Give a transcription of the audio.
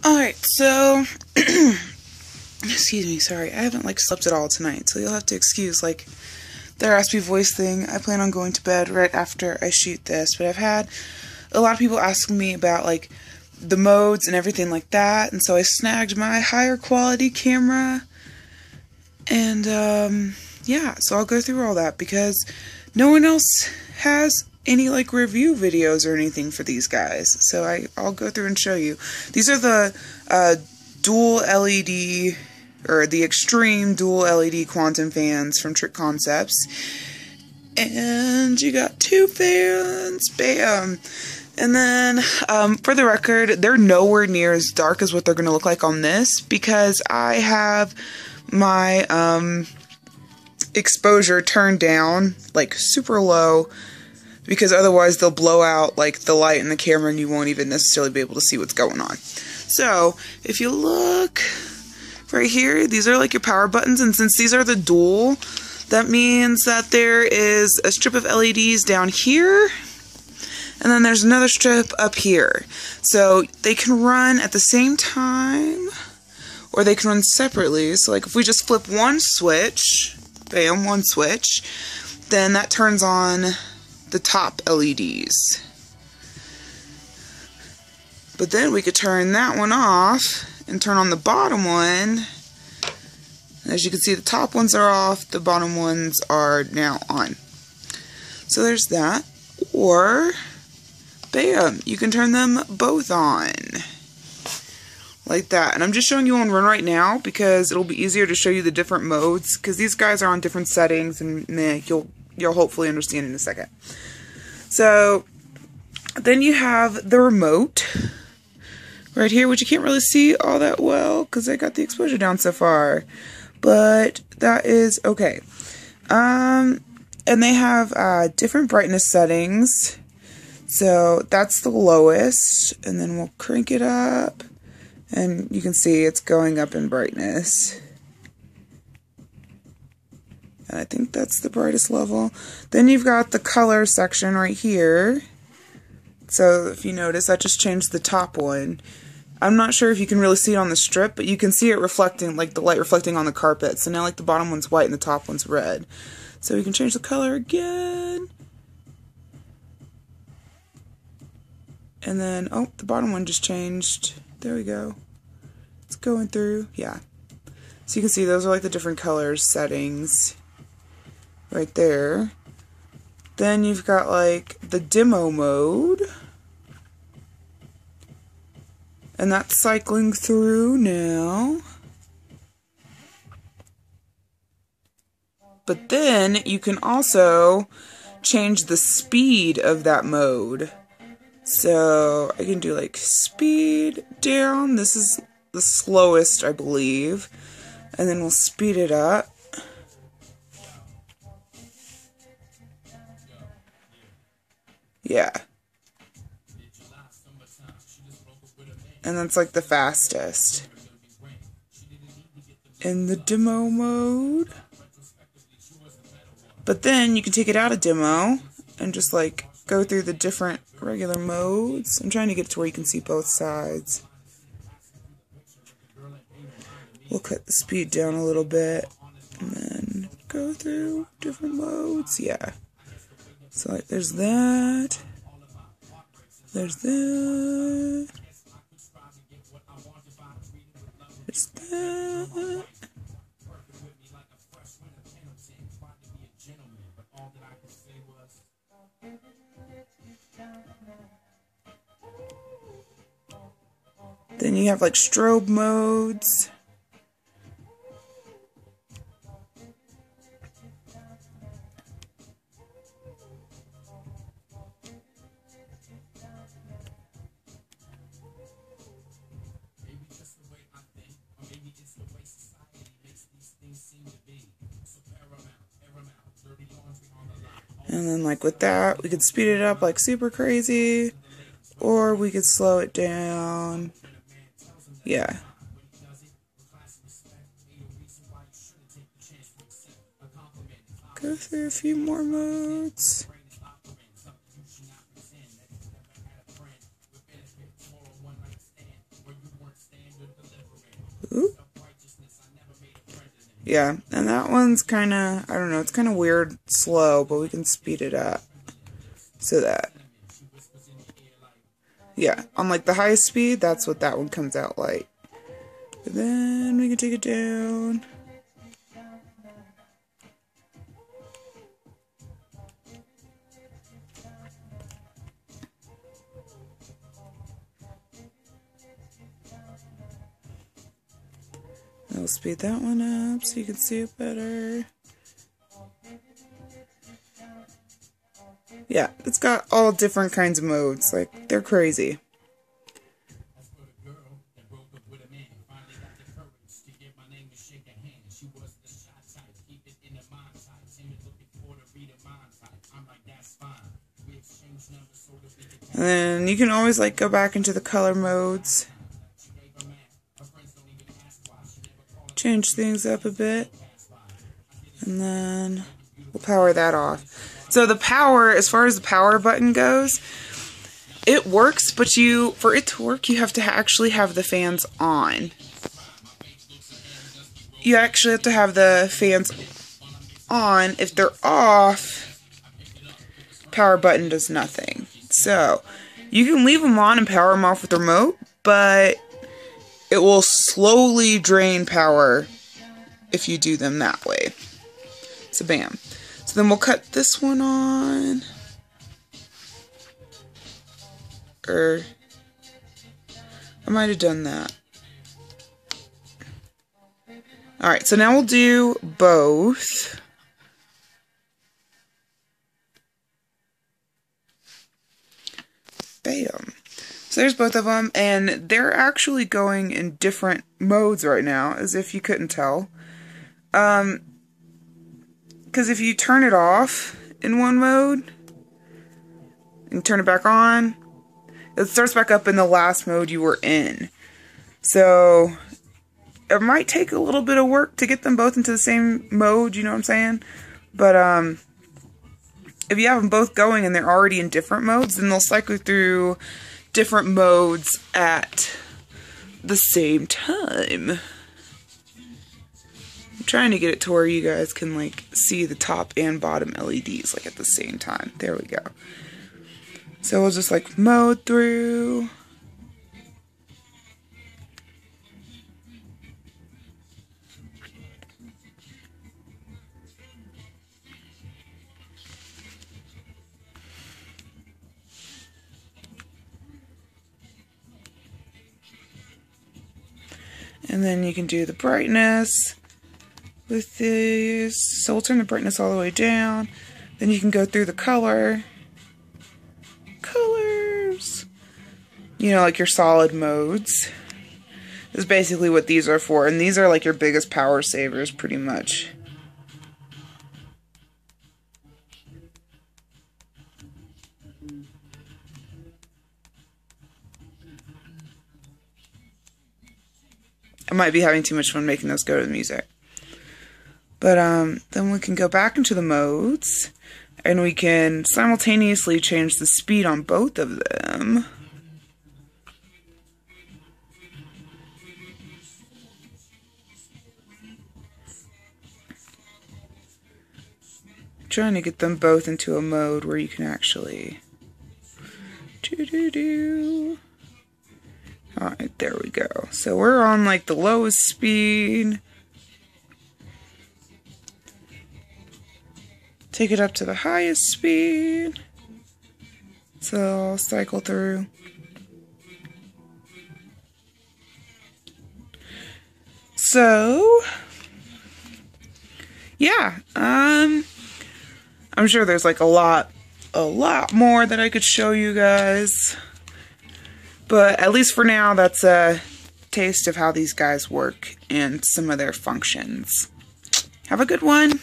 Alright, so, excuse me, sorry, I haven't, slept at all tonight, so you'll have to excuse, the raspy voice thing. I plan on going to bed right after I shoot this, but I've had a lot of people asking me about, the modes and everything like that, and so I snagged my higher quality camera, and, yeah, so I'll go through all that, because no one else has any review videos or anything for these guys, so I'll go through and show you. These are the dual LED, or the X-Treme dual LED quantum fans from Trick Concepts, and you got 2 fans, bam. And then, for the record, they're nowhere near as dark as what they're going to look like on this, because I have my exposure turned down, super low, because otherwise they'll blow out, the light in the camera and you won't even necessarily be able to see what's going on. So, if you look right here, these are your power buttons, and since these are the dual, that means that there is a strip of LEDs down here, and then there's another strip up here. So, they can run at the same time, or they can run separately. So, if we just flip one switch, bam, one switch, then that turns on the top LEDs. But then we could turn that one off and turn on the bottom one. As you can see, the top ones are off, the bottom ones are now on. So there's that. Or, bam, you can turn them both on. Like that. And I'm just showing you on run right now because it'll be easier to show you the different modes, because these guys are on different settings, and you'll hopefully understand in a second. So then you have the remote right here, which you can't really see all that well because I got the exposure down so far, but that is okay. And they have different brightness settings. So that's the lowest, and then we'll crank it up, and you can see it's going up in brightness. And I think that's the brightest level. Then you've got the color section right here. So if you notice, that just changed the top one. I'm not sure if you can really see it on the strip, but you can see it reflecting, the light reflecting on the carpet. So now the bottom one's white and the top one's red. So we can change the color again. And then, oh, the bottom one just changed. There we go. It's going through, yeah. So you can see those are the different colors settings right there. Then you've got the demo mode, and that's cycling through now. But then you can also change the speed of that mode. So I can do speed down. This is the slowest, I believe. And then we'll speed it up. Yeah. And that's the fastest. In the demo mode. But then you can take it out of demo and just go through the different regular modes. I'm trying to get it to where you can see both sides. We'll cut the speed down a little bit and then go through different modes. Yeah. So there's that. There's that. There's that. Then you have strobe modes. And then with that, we could speed it up super crazy, or we could slow it down. Yeah. Go through a few more modes. Ooh. Yeah, and that one's kind of, I don't know, it's kind of weird, slow, but we can speed it up. So that, yeah, on like the highest speed, that's what that one comes out like. But then we can take it down. I'll speed that one up so you can see it better. Yeah, it's got all different kinds of modes. Like, they're crazy. And then you can always like go back into the color modes. Change things up a bit. And then we'll power that off. So the power, as far as the power button goes, it works, but for it to work, you have to actually have the fans on. You actually have to have the fans on. If they're off, power button does nothing. So you can leave them on and power them off with the remote, but it will slowly drain power if you do them that way. So bam. So then we'll cut this one on. Or I might have done that. Alright, so now we'll do both. Bam. So there's both of them, and they're actually going in different modes right now, as if you couldn't tell. Because if you turn it off in one mode and turn it back on, it starts back up in the last mode you were in. So it might take a little bit of work to get them both into the same mode, you know what I'm saying? But if you have them both going and they're already in different modes, then they'll cycle through different modes at the same time. I'm trying to get it to where you guys can like see the top and bottom LEDs like at the same time. There we go. So we'll just like mode through. And then you can do the brightness with these. So we'll turn the brightness all the way down. Then you can go through the colors. You know, like your solid modes. This is basically what these are for. And these are like your biggest power savers, pretty much. I might be having too much fun making those go to the music. But then we can go back into the modes, and we can simultaneously change the speed on both of them. I'm trying to get them both into a mode where you can actually Alright, there we go. So we're on like the lowest speed. Take it up to the highest speed. So I'll cycle through. So yeah, I'm sure there's like a lot more that I could show you guys. But at least for now, that's a taste of how these guys work and some of their functions. Have a good one.